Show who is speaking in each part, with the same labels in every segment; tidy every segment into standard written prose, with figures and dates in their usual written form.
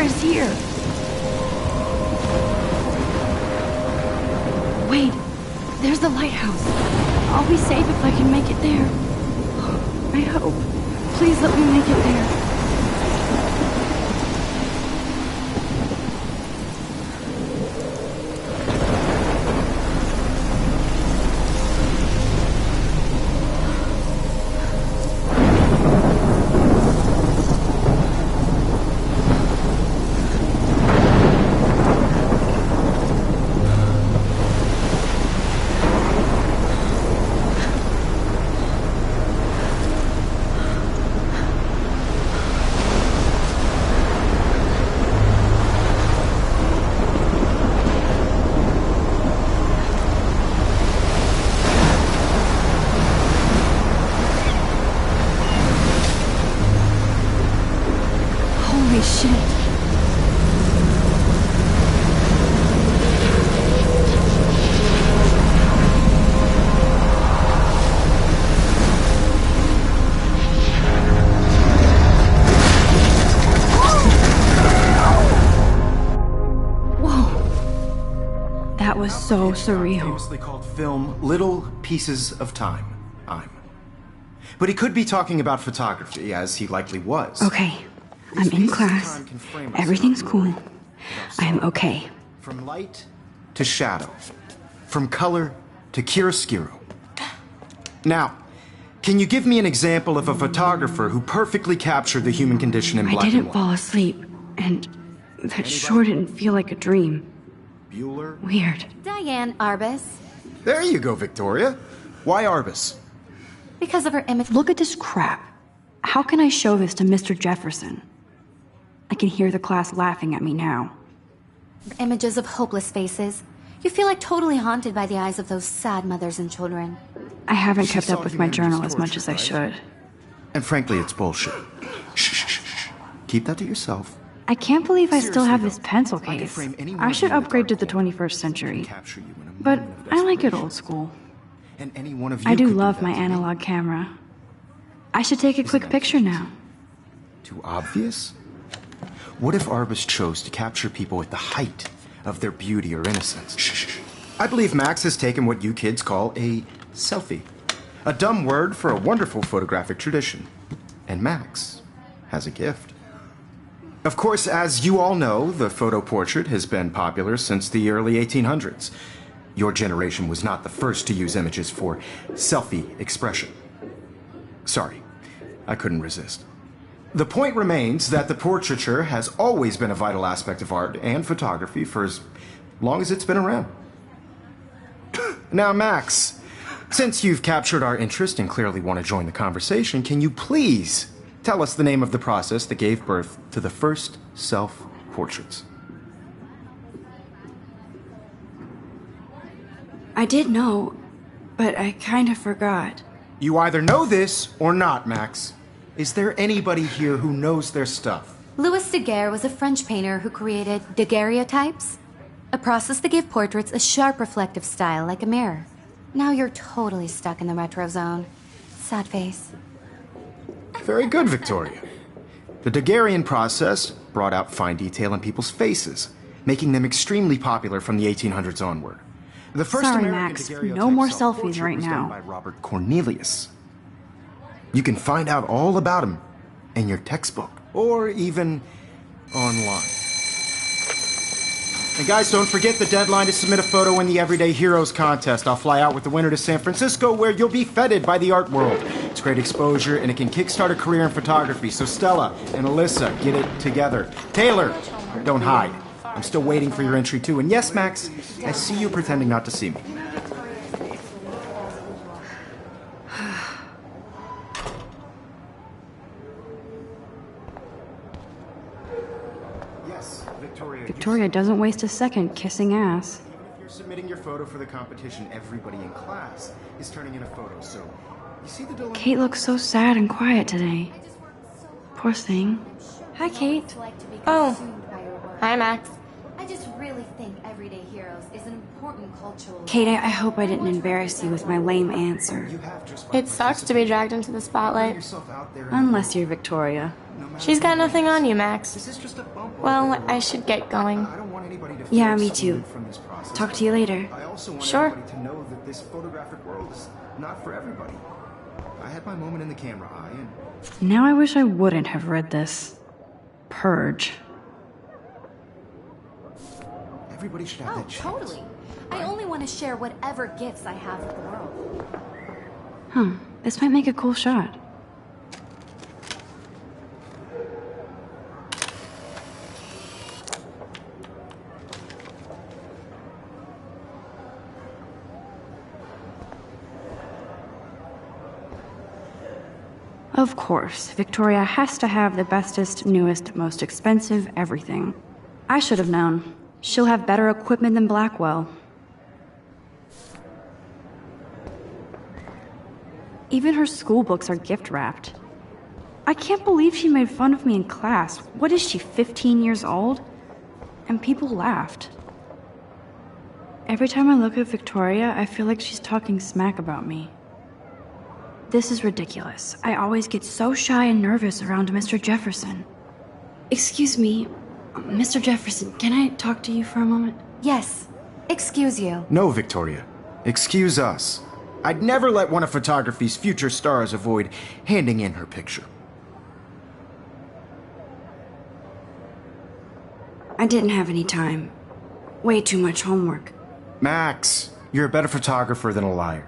Speaker 1: is here. Wait, there's the lighthouse. I'll be safe if I can make it there. I hope. Please let me make it there. That was so surreal.
Speaker 2: Famously called film Little Pieces of Time. But he could be talking about photography, as he likely was.
Speaker 1: Okay, I'm in class. Everything's cool. I am okay.
Speaker 2: From light to shadow. From color to chiaroscuro. Now, can you give me an example of a photographer who perfectly captured the human condition in black and white?
Speaker 1: I didn't fall asleep, and that sure didn't feel like a dream.
Speaker 2: Bueller?
Speaker 1: Weird.
Speaker 3: Diane Arbus.
Speaker 2: There you go, Victoria. Why Arbus?
Speaker 3: Because of her image.
Speaker 1: Look at this crap. How can I show this to Mr. Jefferson? I can hear the class laughing at me now.
Speaker 3: Images of hopeless faces. You feel like totally haunted by the eyes of those sad mothers and children.
Speaker 1: I haven't kept up with my journal as much as I should.
Speaker 2: And frankly, it's bullshit. Shh. Keep that to yourself.
Speaker 1: I can't believe I still have this pencil case. I should upgrade to the 21st century. But I like it old school. I do love my analog camera. I should take a quick picture now.
Speaker 2: Too obvious? What if Arbus chose to capture people at the height of their beauty or innocence? Shh. I believe Max has taken what you kids call a selfie. A dumb word for a wonderful photographic tradition. And Max has a gift. Of course, as you all know, the photo portrait has been popular since the early 1800s. Your generation was not the first to use images for selfie expression. Sorry, I couldn't resist. The point remains that the portraiture has always been a vital aspect of art and photography for as long as it's been around. Now, Max, since you've captured our interest and clearly want to join the conversation, can you please tell us the name of the process that gave birth to the first self-portraits?
Speaker 1: I did know, but I kind of forgot.
Speaker 2: You either know this or not, Max. Is there anybody here who knows their stuff?
Speaker 3: Louis Daguerre was a French painter who created daguerreotypes, a process that gave portraits a sharp reflective style like a mirror. Now you're totally stuck in the retro zone. Sad face.
Speaker 2: Very good, Victoria. The Daguerrean process brought out fine detail in people's faces, making them extremely popular from the 1800s onward. The first
Speaker 1: Sorry,
Speaker 2: American
Speaker 1: Max.
Speaker 2: daguerreotype
Speaker 1: No more
Speaker 2: self-portrait
Speaker 1: selfies right
Speaker 2: was
Speaker 1: now.
Speaker 2: done by Robert Cornelius. You can find out all about him in your textbook, or even online. And guys, don't forget the deadline to submit a photo in the Everyday Heroes contest. I'll fly out with the winner to San Francisco, where you'll be feted by the art world. It's great exposure, and it can kickstart a career in photography. So Stella and Alyssa, get it together. Taylor, don't hide. I'm still waiting for your entry, too. And yes, Max, I see you pretending not to see me. Yes, Victoria.
Speaker 1: Victoria doesn't waste a second kissing ass.
Speaker 2: Even if you're submitting your photo for the competition, everybody in class is turning in a photo, so you see the dilemma?
Speaker 1: Kate looks so sad and quiet today. Poor thing. Hi, Kate.
Speaker 4: Oh, hi, Max.
Speaker 3: I just really think Everyday Heroes is an important cultural...
Speaker 1: Kate, I hope I didn't embarrass you with my lame answer.
Speaker 4: It sucks to be dragged into the spotlight.
Speaker 1: Unless you're Victoria.
Speaker 4: She's got nothing on you, Max. Well, I should get going.
Speaker 1: Yeah, me too. Talk to you later.
Speaker 4: Sure.
Speaker 2: To know that this photographic world is not for everybody. I had my moment in the camera eye and...
Speaker 1: Now I wish I wouldn't have read this. Purge.
Speaker 2: Everybody should have that chance.
Speaker 3: Totally. I only want to share whatever gifts I have with the world.
Speaker 1: Huh. This might make a cool shot. Of course, Victoria has to have the bestest, newest, most expensive everything. I should have known. She'll have better equipment than Blackwell. Even her school books are gift-wrapped. I can't believe she made fun of me in class. What is she, 15 years old? And people laughed. Every time I look at Victoria, I feel like she's talking smack about me. This is ridiculous. I always get so shy and nervous around Mr. Jefferson. Excuse me, Mr. Jefferson, can I talk to you for a moment?
Speaker 3: Yes. Excuse you.
Speaker 2: No, Victoria. Excuse us. I'd never let one of photography's future stars avoid handing in her picture.
Speaker 1: I didn't have any time. Way too much homework.
Speaker 2: Max, you're a better photographer than a liar.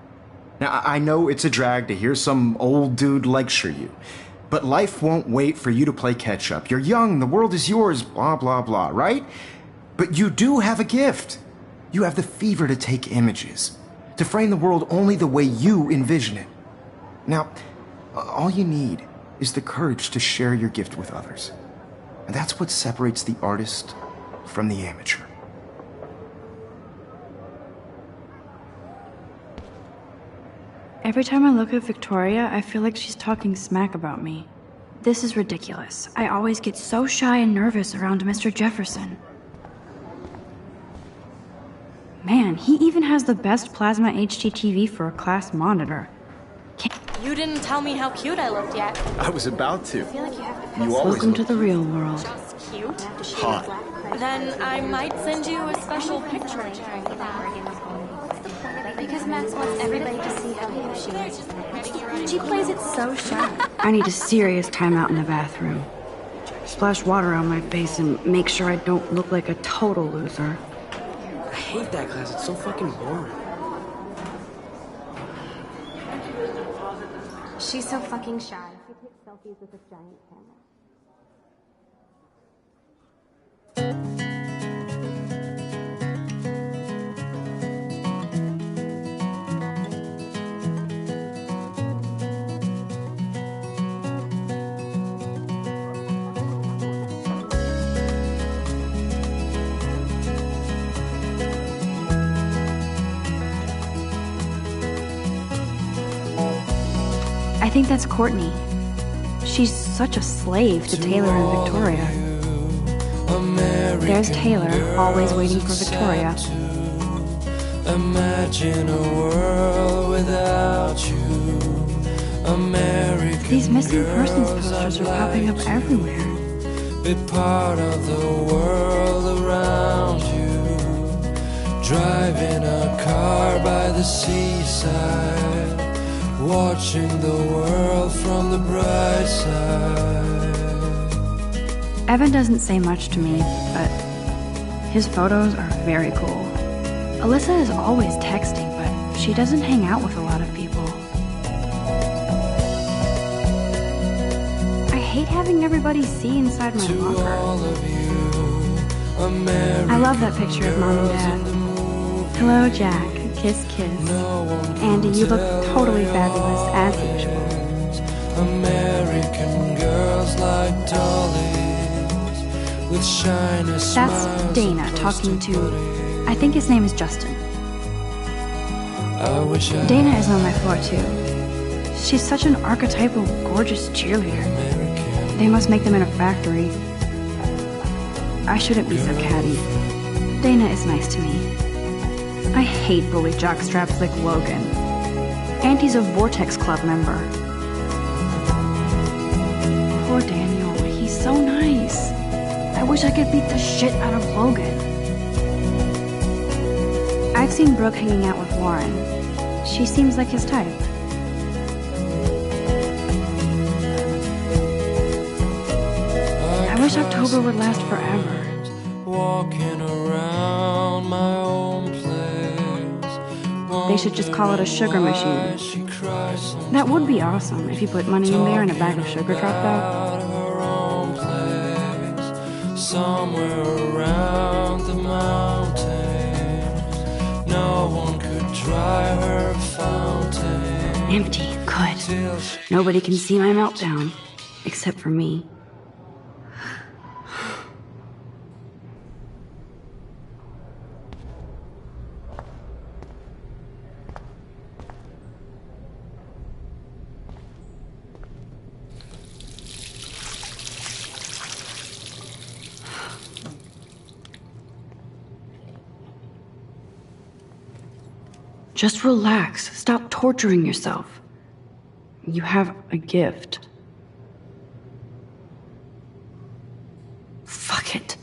Speaker 2: Now, I know it's a drag to hear some old dude lecture you, but life won't wait for you to play catch-up. You're young, the world is yours, blah, blah, blah, right? But you do have a gift. You have the fever to take images, to frame the world only the way you envision it. Now, all you need is the courage to share your gift with others. And that's what separates the artist from the amateur.
Speaker 1: Every time I look at Victoria, I feel like she's talking smack about me. This is ridiculous. I always get so shy and nervous around Mr. Jefferson. Man, he even has the best plasma HDTV for a class monitor.
Speaker 4: You didn't tell me how cute I looked yet.
Speaker 2: I was about to.
Speaker 1: You always Welcome to the real world.
Speaker 4: Just cute?
Speaker 2: Hot.
Speaker 4: Then I might send you a special picture.
Speaker 3: Because Max wants everybody to see how cute she is. She plays it so shy.
Speaker 1: I need a serious timeout in the bathroom. Splash water on my face and make sure I don't look like a total loser.
Speaker 5: I hate that class, it's so fucking boring.
Speaker 3: She's so fucking shy. She takes selfies with this giant camera.
Speaker 1: I think that's Courtney. She's such a slave to Taylor and Victoria. There's Taylor, always waiting for Victoria.
Speaker 6: Imagine a world without you.
Speaker 1: These missing persons posters are popping up everywhere.
Speaker 6: Be part of the world around you. Driving a car by the seaside. Watching the world from the bright side.
Speaker 1: Evan doesn't say much to me, but his photos are very cool. Alyssa is always texting, but she doesn't hang out with a lot of people. I hate having everybody see inside my locker. I love that picture of Mom and Dad. Hello, Jack. Kiss, kiss. Andy, you look totally fabulous, as usual.
Speaker 6: American girls like dollies with shiny
Speaker 1: That's
Speaker 6: smiles.
Speaker 1: Dana talking to, I think his name is Justin. Dana is on my floor too. She's such an archetypal, gorgeous cheerleader. They must make them in a factory. I shouldn't be so catty. Dana is nice to me. I hate bully jockstraps like Logan. And he's a Vortex Club member. Poor Daniel, he's so nice. I wish I could beat the shit out of Logan. I've seen Brooke hanging out with Warren. She seems like his type. I wish October would last forever.
Speaker 6: Walking around my own place.
Speaker 1: They should just call it a sugar machine. That would be awesome if you put money in there and a bag of sugar dropped out.
Speaker 6: Somewhere around the mountains, no one could dry her fountain.
Speaker 1: Empty, good. Nobody can see my meltdown, except for me. Just relax. Stop torturing yourself. You have a gift. Fuck it.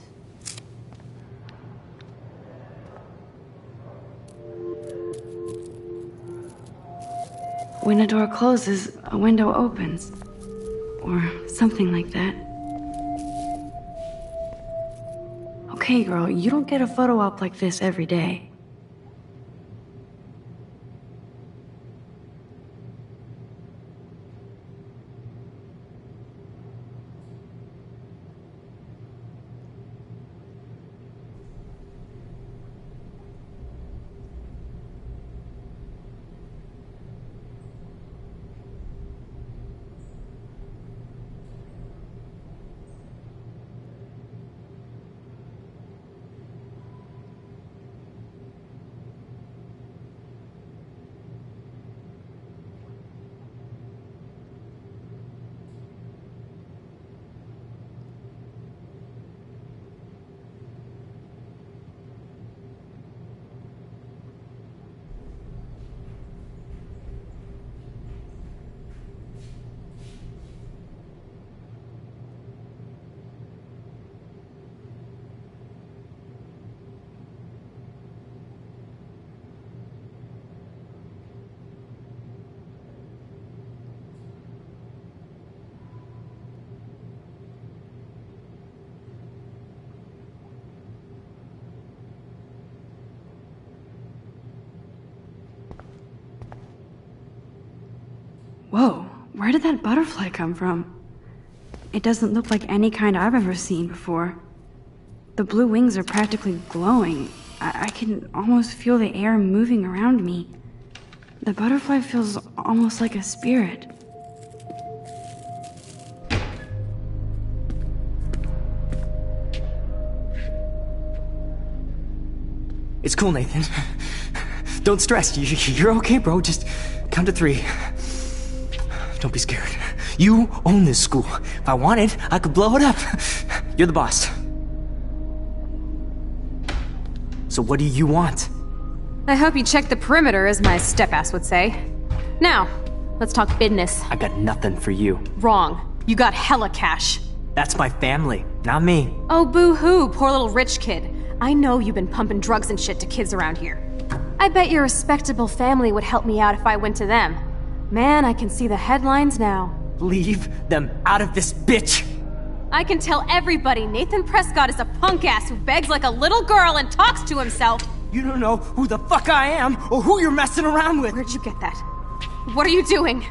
Speaker 1: When a door closes, a window opens. Or something like that. Okay, girl, you don't get a photo op like this every day. Whoa, where did that butterfly come from? It doesn't look like any kind I've ever seen before. The blue wings are practically glowing. I can almost feel the air moving around me. The butterfly feels almost like a spirit.
Speaker 7: It's cool, Nathan. Don't stress. You're okay, bro. Just count to 3. Don't be scared. You own this school. If I wanted, I could blow it up. You're the boss. So what do you want?
Speaker 8: I hope you checked the perimeter, as my step-ass would say. Now, let's talk business.
Speaker 7: I got nothing for you.
Speaker 8: Wrong. You got hella cash.
Speaker 7: That's my family, not me.
Speaker 8: Oh, boo-hoo, poor little rich kid. I know you've been pumping drugs and shit to kids around here. I bet your respectable family would help me out if I went to them. Man, I can see the headlines now.
Speaker 7: Leave them out of this bitch!
Speaker 8: I can tell everybody Nathan Prescott is a punk ass who begs like a little girl and talks to himself.
Speaker 7: You don't know who the fuck I am or who you're messing around with.
Speaker 8: Where'd you get that? What are you doing?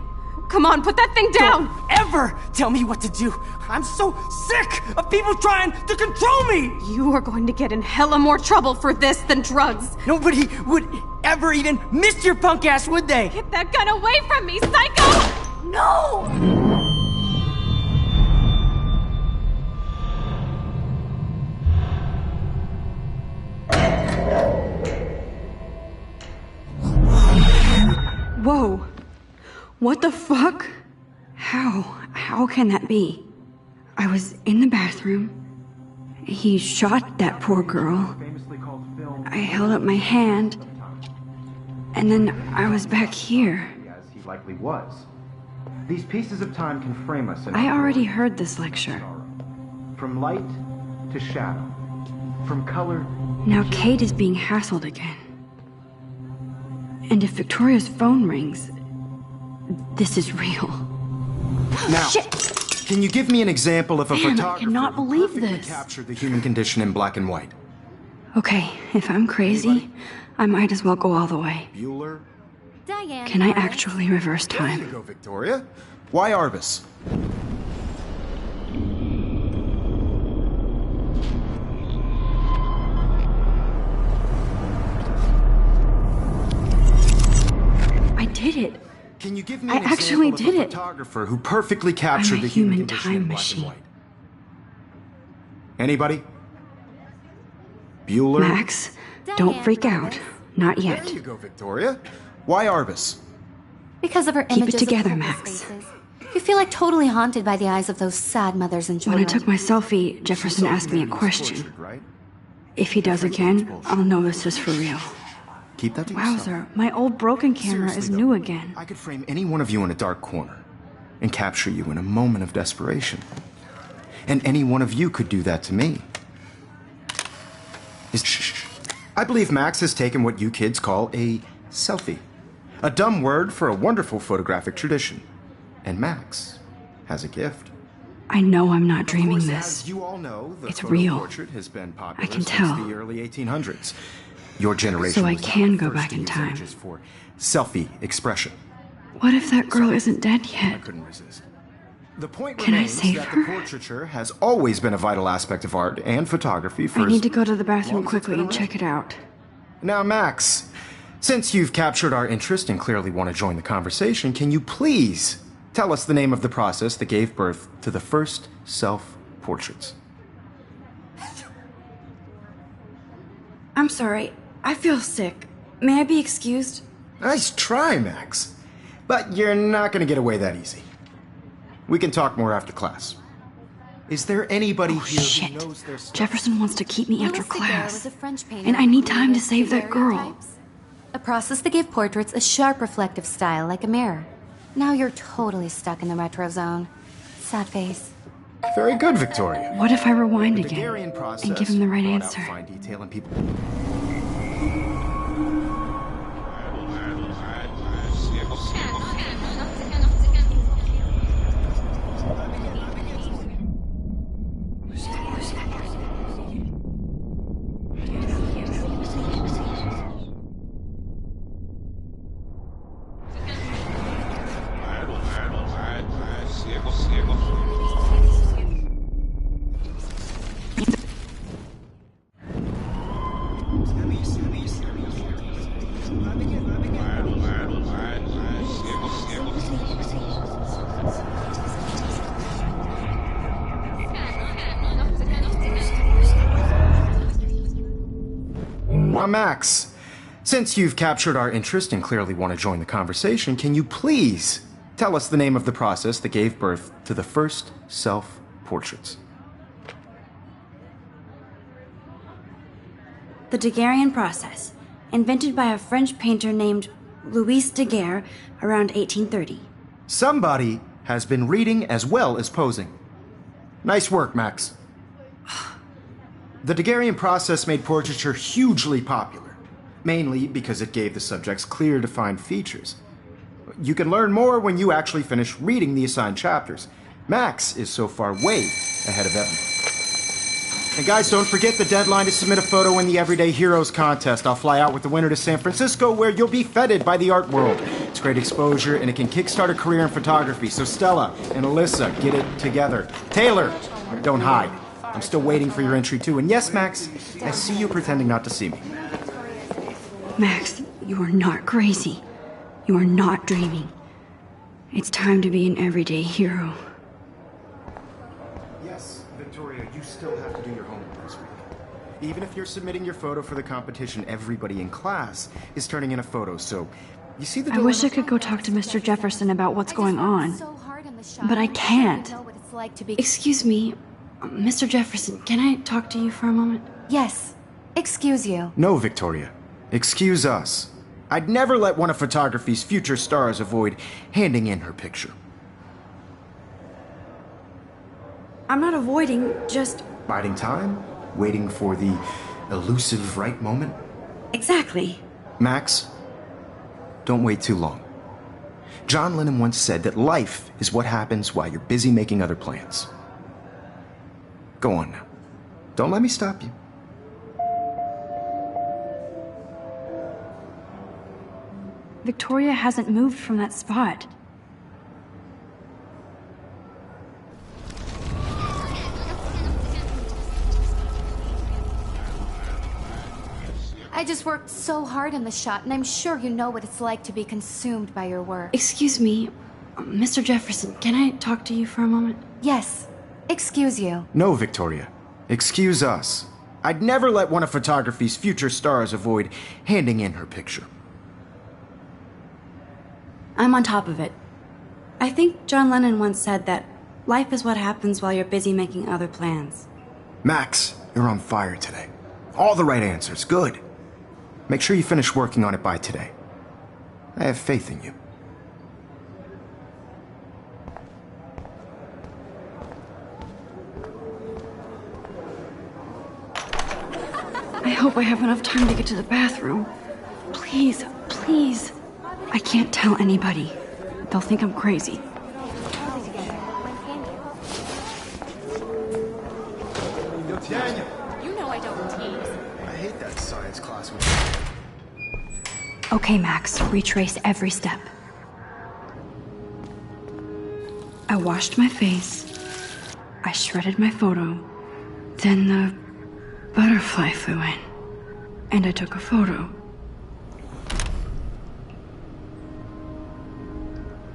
Speaker 8: Come on, put that thing down!
Speaker 7: Don't ever tell me what to do! I'm so sick of people trying to control me!
Speaker 8: You are going to get in hella more trouble for this than drugs.
Speaker 7: Nobody would ever even miss your punk ass, would they?
Speaker 8: Get that gun away from me, psycho! No!
Speaker 1: Whoa. What the fuck? How can that be? I was in the bathroom. He shot that poor girl. I held up my hand, and then I was back here.
Speaker 2: As he likely was. These pieces of time can frame us in
Speaker 1: I already heard this lecture.
Speaker 2: From light to shadow. From color.
Speaker 1: Now Kate is being hassled again. And if Victoria's phone rings, this is real.
Speaker 2: Now,
Speaker 1: Shit!
Speaker 2: Can you give me an example of a
Speaker 1: Man, I
Speaker 2: photographer
Speaker 1: cannot
Speaker 2: who
Speaker 1: believe
Speaker 2: perfectly
Speaker 1: this.
Speaker 2: captured the human condition in black and white?
Speaker 1: Okay, if I'm crazy, I might as well go all the way.
Speaker 2: Bueller?
Speaker 3: Diane.
Speaker 1: Can I actually reverse
Speaker 2: There you
Speaker 1: time?
Speaker 2: go, Victoria. Why Arbus?
Speaker 1: I did it.
Speaker 2: Can you give me
Speaker 1: I
Speaker 2: an
Speaker 1: actually
Speaker 2: example
Speaker 1: did
Speaker 2: of a
Speaker 1: it.
Speaker 2: photographer who perfectly captured
Speaker 1: I'm a
Speaker 2: the human
Speaker 1: human
Speaker 2: condition in
Speaker 1: time
Speaker 2: black
Speaker 1: machine.
Speaker 2: and white? Anybody? Bueller?
Speaker 1: Max, don't
Speaker 3: Diane
Speaker 1: freak
Speaker 3: Roberts.
Speaker 1: out. Not
Speaker 2: There
Speaker 1: yet.
Speaker 2: you go, Victoria. Why Arbus?
Speaker 3: Because of her
Speaker 1: Keep it
Speaker 3: images
Speaker 1: together,
Speaker 3: of hopeless
Speaker 1: Max.
Speaker 3: faces. You feel like totally haunted by the eyes of those sad mothers and
Speaker 1: When I
Speaker 3: children.
Speaker 1: took my selfie, Jefferson asked me a question.
Speaker 2: Tortured, right?
Speaker 1: If he does again, I'll know this is for real.
Speaker 2: Keep that to yourself.
Speaker 1: Wowzer, my old broken camera is
Speaker 2: Seriously,
Speaker 1: new
Speaker 2: though,
Speaker 1: again.
Speaker 2: I could frame any one of you in a dark corner and capture you in a moment of desperation. And any one of you could do that to me. Shh. I believe Max has taken what you kids call a selfie. A dumb word for a wonderful photographic tradition. And Max has a gift.
Speaker 1: I know I'm not
Speaker 2: Of
Speaker 1: dreaming
Speaker 2: course,
Speaker 1: this.
Speaker 2: as you all know, the
Speaker 1: It's
Speaker 2: photo
Speaker 1: real.
Speaker 2: portrait has been popular
Speaker 1: I can
Speaker 2: since
Speaker 1: tell.
Speaker 2: the early 1800s. Your generation
Speaker 1: So I
Speaker 2: was not
Speaker 1: can
Speaker 2: the
Speaker 1: go
Speaker 2: first
Speaker 1: back
Speaker 2: to
Speaker 1: in
Speaker 2: use
Speaker 1: time.
Speaker 2: images for selfie expression.
Speaker 1: What if that girl isn't dead
Speaker 2: I
Speaker 1: yet?
Speaker 2: couldn't resist. The point
Speaker 1: Can I
Speaker 2: remains
Speaker 1: save
Speaker 2: that
Speaker 1: her?
Speaker 2: the portraiture has always been a vital aspect of art and photography for
Speaker 1: I need
Speaker 2: as
Speaker 1: to go to the bathroom
Speaker 2: long as it's
Speaker 1: quickly
Speaker 2: been
Speaker 1: and check it out.
Speaker 2: Now, Max, since you've captured our interest and clearly want to join the conversation, can you please tell us the name of the process that gave birth to the first self-portraits?
Speaker 1: I'm sorry. I feel sick. May I be excused?
Speaker 2: Nice try, Max. But you're not going to get away that easy. We can talk more after class. Is there anybody here
Speaker 1: Shit.
Speaker 2: who knows their stuff?
Speaker 1: Jefferson wants to keep me after
Speaker 3: Louis Daguerre
Speaker 1: class.
Speaker 3: was a French painter
Speaker 1: And I need time to
Speaker 3: who
Speaker 1: save that
Speaker 3: created
Speaker 1: girl.
Speaker 3: daguerreotypes, a process that gave portraits a sharp reflective style like a mirror. Now you're totally stuck in the retro zone. Sad face.
Speaker 2: Very good, Victoria.
Speaker 1: What if I rewind
Speaker 2: The
Speaker 1: again
Speaker 2: Daguerrean process
Speaker 1: and give him the right
Speaker 2: brought out
Speaker 1: answer?
Speaker 2: fine detail in people. Now, Max, since you've captured our interest and clearly want to join the conversation, can you please tell us the name of the process that gave birth to the first self-portraits?
Speaker 1: The Daguerrean process, invented by a French painter named Louis Daguerre around 1830.
Speaker 2: Somebody has been reading as well as posing. Nice work, Max. The Daguerrean process made portraiture hugely popular, mainly because it gave the subjects clear, defined features. You can learn more when you actually finish reading the assigned chapters. Max is so far way ahead of Evan. And guys, don't forget the deadline to submit a photo in the Everyday Heroes contest. I'll fly out with the winner to San Francisco, where you'll be feted by the art world. It's great exposure, and it can kickstart a career in photography. So Stella and Alyssa, get it together. Taylor, don't hide. I'm still waiting for your entry, too. And yes, Max, I see you pretending not to see me.
Speaker 1: Max, you are not crazy. You are not dreaming. It's time to be an everyday hero.
Speaker 2: Yes, Victoria, you still have to do your homework this week. Even if you're submitting your photo for the competition, everybody in class is turning in a photo, so you see the
Speaker 1: I wish I could go talk to Mr. Jefferson about what's going on. But I can't. Excuse me, Mr. Jefferson, can I talk to you for a moment?
Speaker 3: Yes. Excuse you.
Speaker 2: No, Victoria. Excuse us. I'd never let one of photography's future stars avoid handing in her picture.
Speaker 1: I'm not avoiding, just...
Speaker 2: Biding time? Waiting for the elusive right moment?
Speaker 1: Exactly.
Speaker 2: Max, don't wait too long. John Lennon once said that life is what happens while you're busy making other plans. Go on now. Don't let me stop you.
Speaker 1: Victoria hasn't moved from that spot.
Speaker 3: I just worked so hard on the shot, and I'm sure you know what it's like to be consumed by your work.
Speaker 1: Excuse me, Mr. Jefferson, can I talk to you for a moment?
Speaker 3: Yes. Excuse you.
Speaker 2: No, Victoria. Excuse us. I'd never let one of photography's future stars avoid handing in her picture.
Speaker 1: I'm on top of it. I think John Lennon once said that life is what happens while you're busy making other plans.
Speaker 2: Max, you're on fire today. All the right answers. Good. Make sure you finish working on it by today. I have faith in you.
Speaker 1: I hope I have enough time to get to the bathroom. Please, please. I can't tell anybody. They'll think I'm crazy.
Speaker 2: Daniel!
Speaker 8: You know I don't tease.
Speaker 2: I hate that science class with
Speaker 1: Okay, Max, retrace every step. I washed my face. I shredded my photo. Then the butterfly flew in. And I took a photo.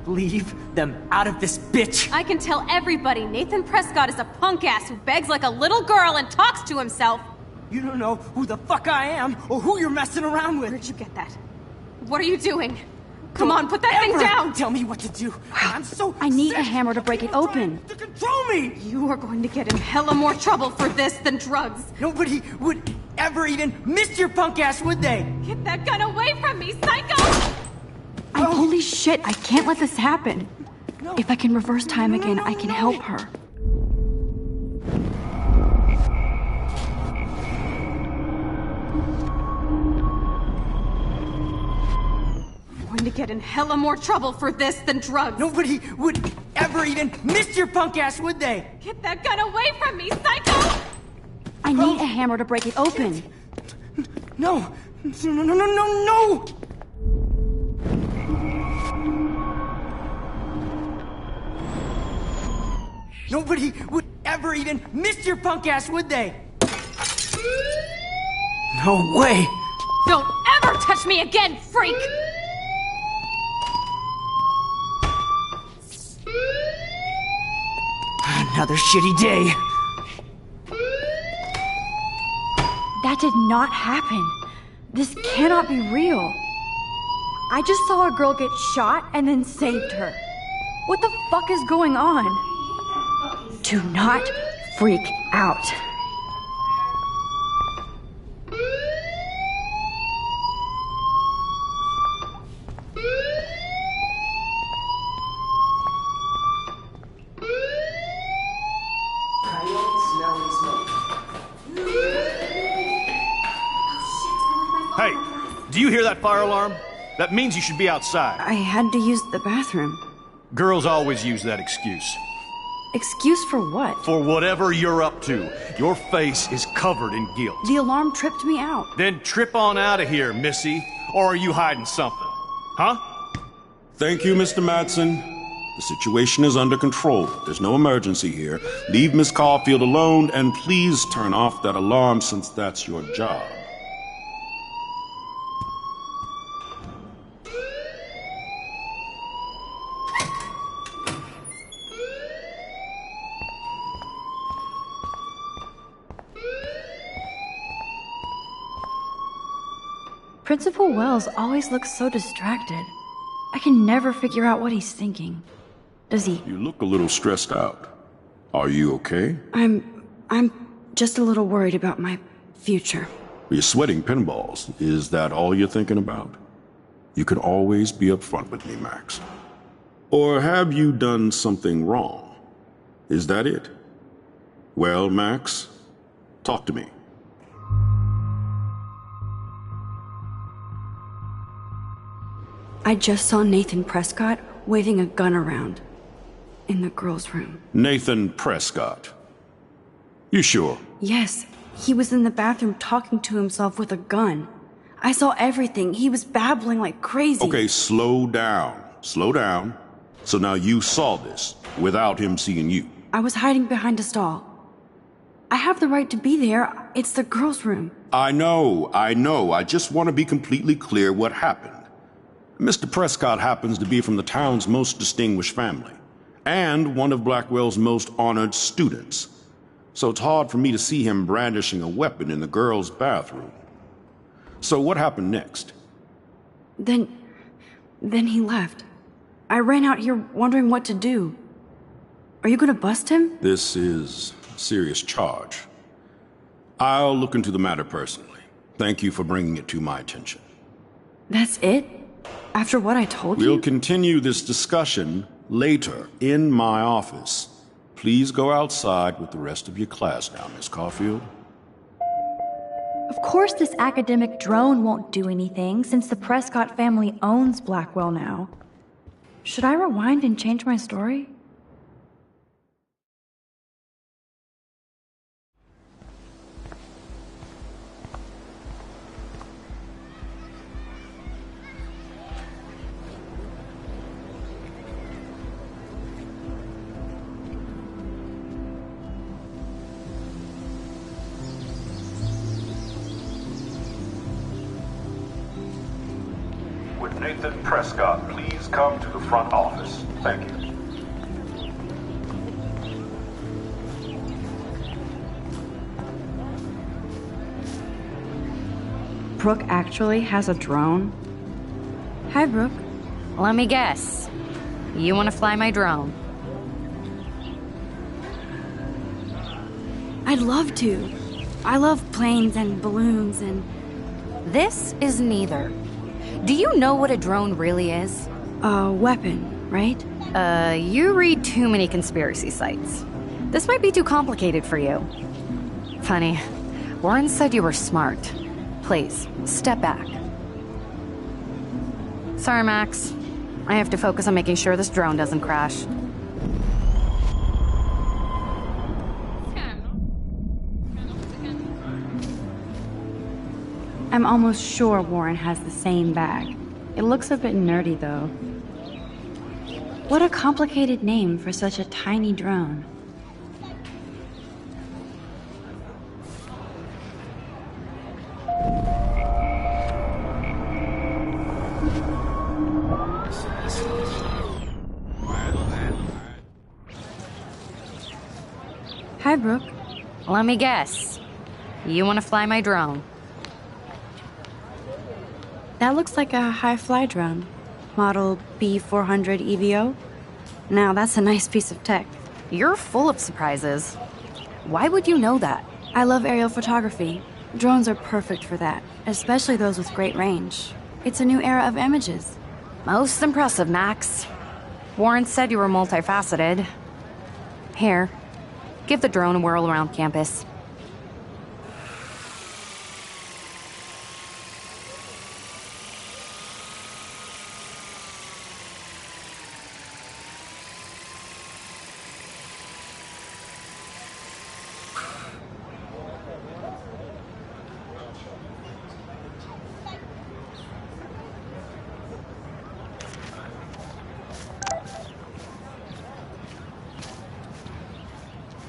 Speaker 7: Leave them out of this bitch!
Speaker 8: I can tell everybody Nathan Prescott is a punk ass who begs like a little girl and talks to himself.
Speaker 7: You don't know who the fuck I am or who you're messing around with.
Speaker 8: Where'd you get that? What are you doing? Come on, put that thing down!
Speaker 7: Tell me what to do. I'm so
Speaker 1: I need
Speaker 7: sick
Speaker 1: a hammer to break it open.
Speaker 7: To control me!
Speaker 8: You are going to get in hella more trouble for this than drugs.
Speaker 7: Nobody would ever even miss your punk ass, would they?
Speaker 8: Get that gun away from me, psycho!
Speaker 1: Holy shit, I can't let this happen. If I can reverse time again, I can help her.
Speaker 8: Going to get in hella more trouble for this than drugs.
Speaker 7: Nobody would ever even miss your punk ass, would they?
Speaker 8: Get that gun away from me, psycho!
Speaker 1: I need a hammer to break it open.
Speaker 7: No! No, no, no, no, no! Nobody would ever even miss your punk ass, would they? No way!
Speaker 8: Don't ever touch me again, freak!
Speaker 7: Another shitty day.
Speaker 1: That did not happen. This cannot be real. I just saw a girl get shot and then saved her. What the fuck is going on? Do not freak out.
Speaker 9: Hey, do you hear that fire alarm? That means you should be outside.
Speaker 1: I had to use the bathroom.
Speaker 9: Girls always use that excuse.
Speaker 1: Excuse for what?
Speaker 9: For whatever you're up to. Your face is covered in guilt.
Speaker 1: The alarm tripped me out.
Speaker 9: Then trip on out of here, Missy. Or are you hiding something? Huh?
Speaker 10: Thank you, Mr. Madsen. The situation is under control. There's no emergency here. Leave Miss Caulfield alone, and please turn off that alarm since that's your job.
Speaker 1: Principal Wells always looks so distracted. I can never figure out what he's thinking. Does he?
Speaker 10: You look a little stressed out. Are you okay?
Speaker 1: I'm just a little worried about my future.
Speaker 10: You're sweating pinballs. Is that all you're thinking about? You can always be upfront with me, Max. Or have you done something wrong? Is that it? Well, Max, talk to me.
Speaker 1: I just saw Nathan Prescott waving a gun around in the girls' room.
Speaker 10: Nathan Prescott. You sure?
Speaker 1: Yes, he was in the bathroom talking to himself with a gun. I saw everything. He was babbling like crazy.
Speaker 10: Okay, slow down. Slow down. So now you saw this without him seeing you.
Speaker 1: I was hiding behind a stall. I have the right to be there. It's the girls' room.
Speaker 10: I know. I just want to be completely clear what happened. Mr. Prescott happens to be from the town's most distinguished family, and one of Blackwell's most honored students. So it's hard for me to see him brandishing a weapon in the girls' bathroom. So what happened next?
Speaker 1: Then he left. I ran out here wondering what to do. Are you gonna bust him?
Speaker 10: This is a serious charge. I'll look into the matter personally. Thank you for bringing it to my attention.
Speaker 1: That's it? After what I told you?
Speaker 10: We'll continue this discussion later in my office. Please go outside with the rest of your class now, Miss Caulfield.
Speaker 11: Of course this academic drone won't do anything, since the Prescott family owns Blackwell now.
Speaker 1: Should I rewind and change my story?
Speaker 10: With Nathan Prescott, please come to the front office. Thank you.
Speaker 1: Brooke actually has a drone? Hi, Brooke.
Speaker 3: Let me guess. You want to fly my drone?
Speaker 1: I'd love to. I love planes and balloons and...
Speaker 3: This is neither. Do you know what a drone really is?
Speaker 1: A weapon, right?
Speaker 3: You read too many conspiracy sites. This might be too complicated for you. Funny, Warren said you were smart. Please, step back. Sorry, Max. I have to focus on making sure this drone doesn't crash.
Speaker 1: I'm almost sure Warren has the same bag. It looks a bit nerdy, though. What a complicated name for such a tiny drone. Hi, Brooke.
Speaker 3: Let me guess. You want to fly my drone?
Speaker 1: That looks like a high-fly drone. Model B400 EVO. Now, that's a nice piece of tech.
Speaker 3: You're full of surprises. Why would you know that?
Speaker 1: I love aerial photography. Drones are perfect for that, especially those with great range. It's a new era of images.
Speaker 3: Most impressive, Max. Warren said you were multifaceted. Here, give the drone a whirl around campus.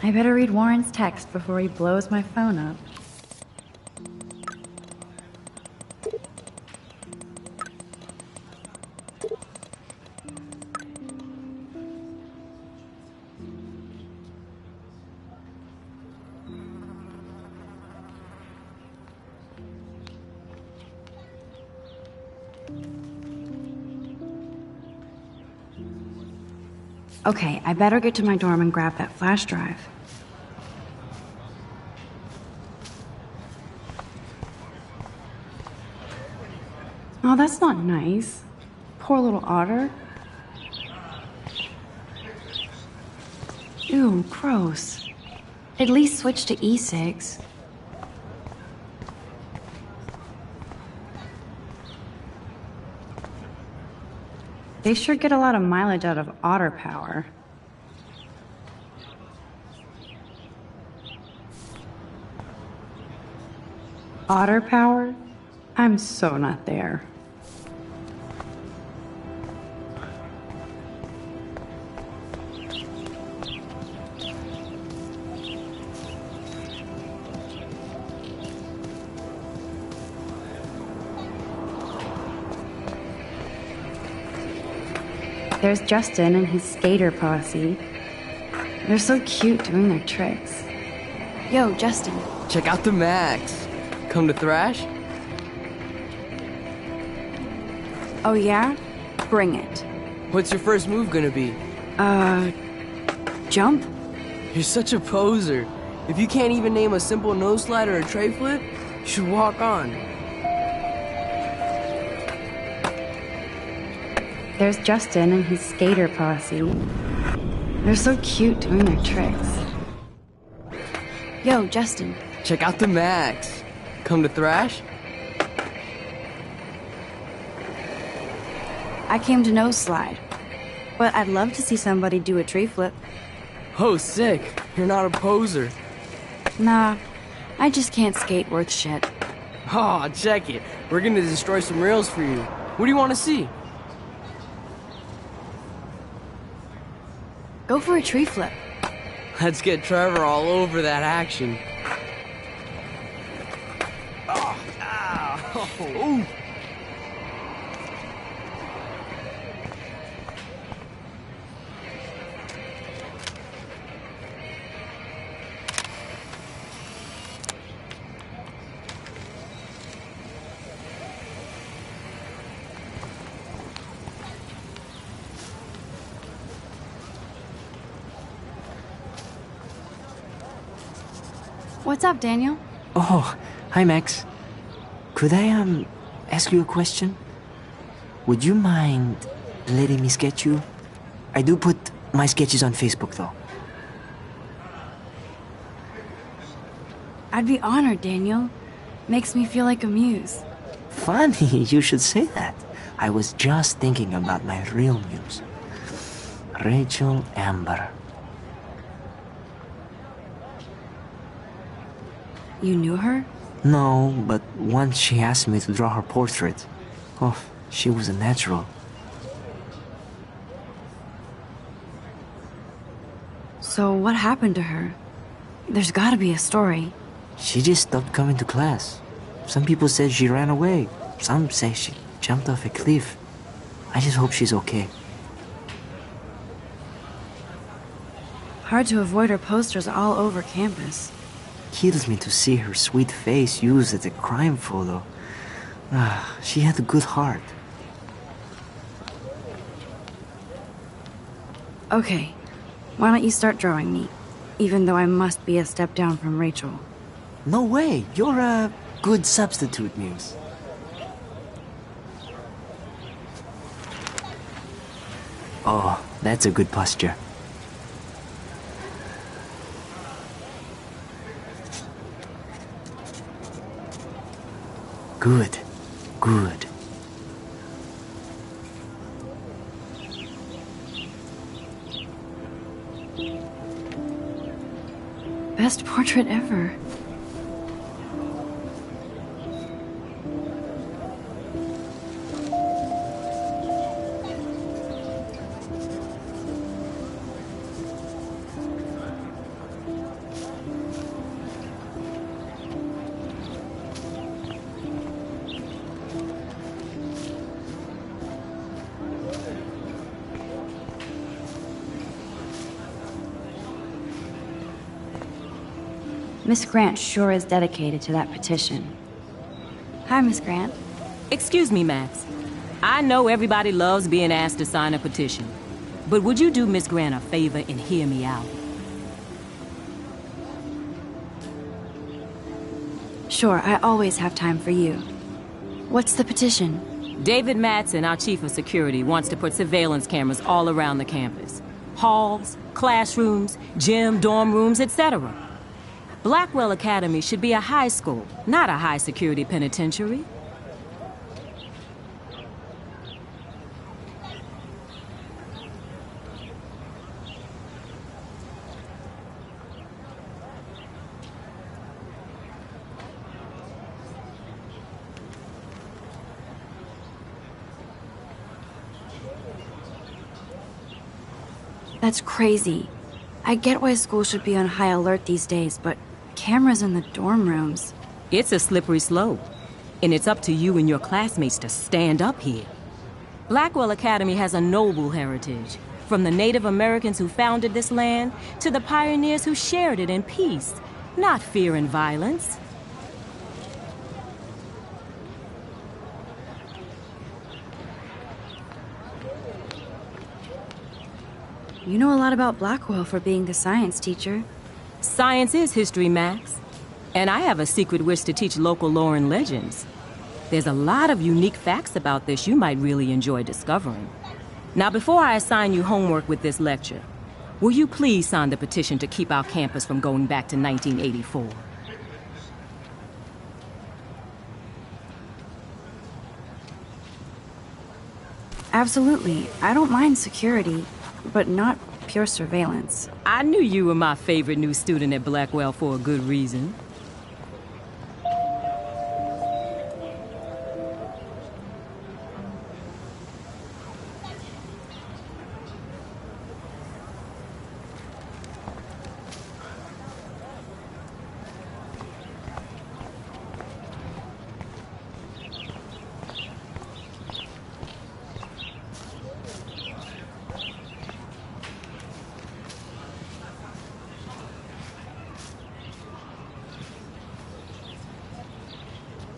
Speaker 11: I better read Warren's text before he blows my phone up.
Speaker 1: Okay, I better get to my dorm and grab that flash drive. Oh, that's not nice. Poor little otter. Ew, gross. At least switch to e-cigs. They sure get a lot of mileage out of otter power. Otter power? I'm so not there. There's Justin and his skater posse. They're so cute doing their tricks. Yo, Justin.
Speaker 5: Check out the Max. Come to thrash?
Speaker 1: Oh yeah? Bring it.
Speaker 5: What's your first move gonna be?
Speaker 1: Jump?
Speaker 5: You're such a poser. If you can't even name a simple nose slide or a tray flip, you should walk on.
Speaker 1: There's Justin and his skater posse. They're so cute doing their tricks. Yo, Justin.
Speaker 5: Check out the Max. Come to thrash?
Speaker 1: I came to nose slide, but I'd love to see somebody do a tree flip.
Speaker 5: Oh, sick. You're not a poser.
Speaker 1: Nah, I just can't skate worth shit.
Speaker 5: Aw, check it. We're gonna destroy some rails for you. What do you want to see?
Speaker 1: Go for a tree flip.
Speaker 5: Let's get Trevor all over that action. Oh, ow. Ooh.
Speaker 1: What's up, Daniel?
Speaker 7: Oh, hi, Max. Could I, ask you a question? Would you mind letting me sketch you? I do put my sketches on Facebook, though.
Speaker 1: I'd be honored, Daniel. Makes me feel like a muse.
Speaker 7: Funny, you should say that. I was just thinking about my real muse. Rachel Amber.
Speaker 1: You knew her?
Speaker 7: No, but once she asked me to draw her portrait. Oh, she was a natural.
Speaker 1: So what happened to her? There's gotta be a story.
Speaker 7: She just stopped coming to class. Some people said she ran away. Some say she jumped off a cliff. I just hope she's okay.
Speaker 1: Hard to avoid her posters all over campus.
Speaker 7: Kills me to see her sweet face used as a crime photo. She had a good heart.
Speaker 1: Okay, why don't you start drawing me? Even though I must be a step down from Rachel.
Speaker 7: No way, you're a good substitute, Muse. Oh, that's a good posture. Good, good.
Speaker 1: Best portrait ever. Miss Grant sure is dedicated to that petition. Hi, Miss Grant.
Speaker 12: Excuse me, Max. I know everybody loves being asked to sign a petition, but would you do Miss Grant a favor and hear me out?
Speaker 1: Sure, I always have time for you. What's the petition?
Speaker 12: David Matson, our chief of security, wants to put surveillance cameras all around the campus. Halls, classrooms, gym, dorm rooms, etc. Blackwell Academy should be a high school, not a high-security penitentiary.
Speaker 1: That's crazy. I get why school should be on high alert these days, but cameras in the dorm rooms.
Speaker 12: It's a slippery slope, and it's up to you and your classmates to stand up here. Blackwell Academy has a noble heritage, from the Native Americans who founded this land to the pioneers who shared it in peace, not fear and violence.
Speaker 1: You know a lot about Blackwell for being the science teacher.
Speaker 12: Science is history, Max. And I have a secret wish to teach local lore and legends. There's a lot of unique facts about this you might really enjoy discovering. Now, before I assign you homework with this lecture, will you please sign the petition to keep our campus from going back to 1984?
Speaker 1: Absolutely. I don't mind security, but not pure surveillance.
Speaker 12: I knew you were my favorite new student at Blackwell for a good reason.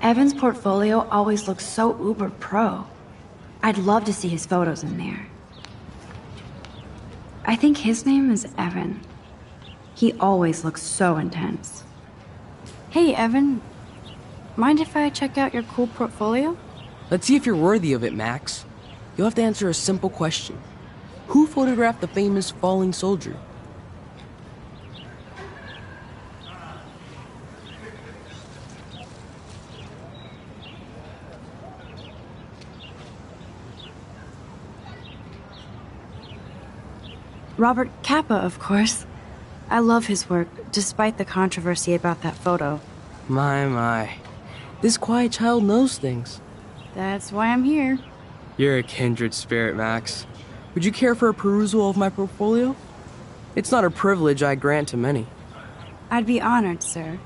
Speaker 1: Evan's portfolio always looks so uber pro. I'd love to see his photos in there. I think his name is Evan. He always looks so intense. Hey, Evan. Mind if I check out your cool portfolio?
Speaker 5: Let's see if you're worthy of it, Max. You'll have to answer a simple question. Who photographed the famous falling soldier?
Speaker 1: Robert Capa, of course. I love his work, despite the controversy about that photo.
Speaker 5: My. This quiet child knows things.
Speaker 1: That's why I'm here.
Speaker 5: You're a kindred spirit, Max. Would you care for a perusal of my portfolio? It's not a privilege I grant to many.
Speaker 1: I'd be honored, sir.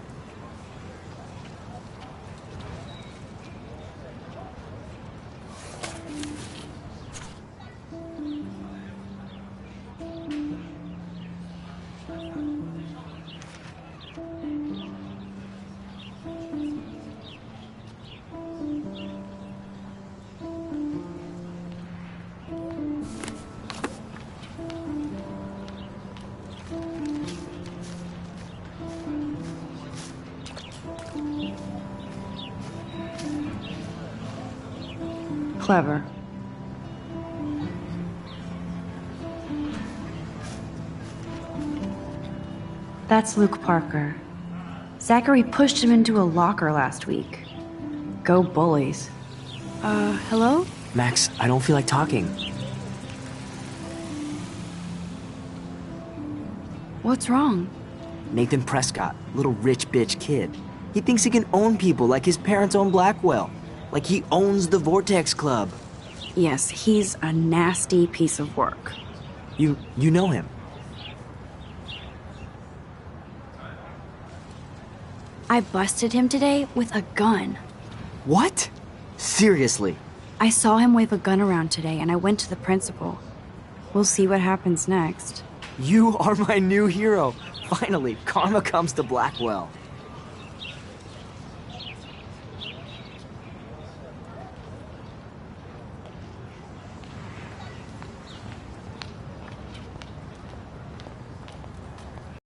Speaker 1: Clever. That's Luke Parker. Zachary pushed him into a locker last week. Go bullies. Hello?
Speaker 7: Max, I don't feel like talking.
Speaker 1: What's wrong?
Speaker 7: Nathan Prescott, little rich bitch kid. He thinks he can own people like his parents own Blackwell. Like he owns the Vortex Club.
Speaker 1: Yes, he's a nasty piece of work.
Speaker 7: You know him?
Speaker 1: I busted him today with a gun.
Speaker 7: What? Seriously?
Speaker 1: I saw him wave a gun around today and I went to the principal. We'll see what happens next.
Speaker 7: You are my new hero. Finally, karma comes to Blackwell.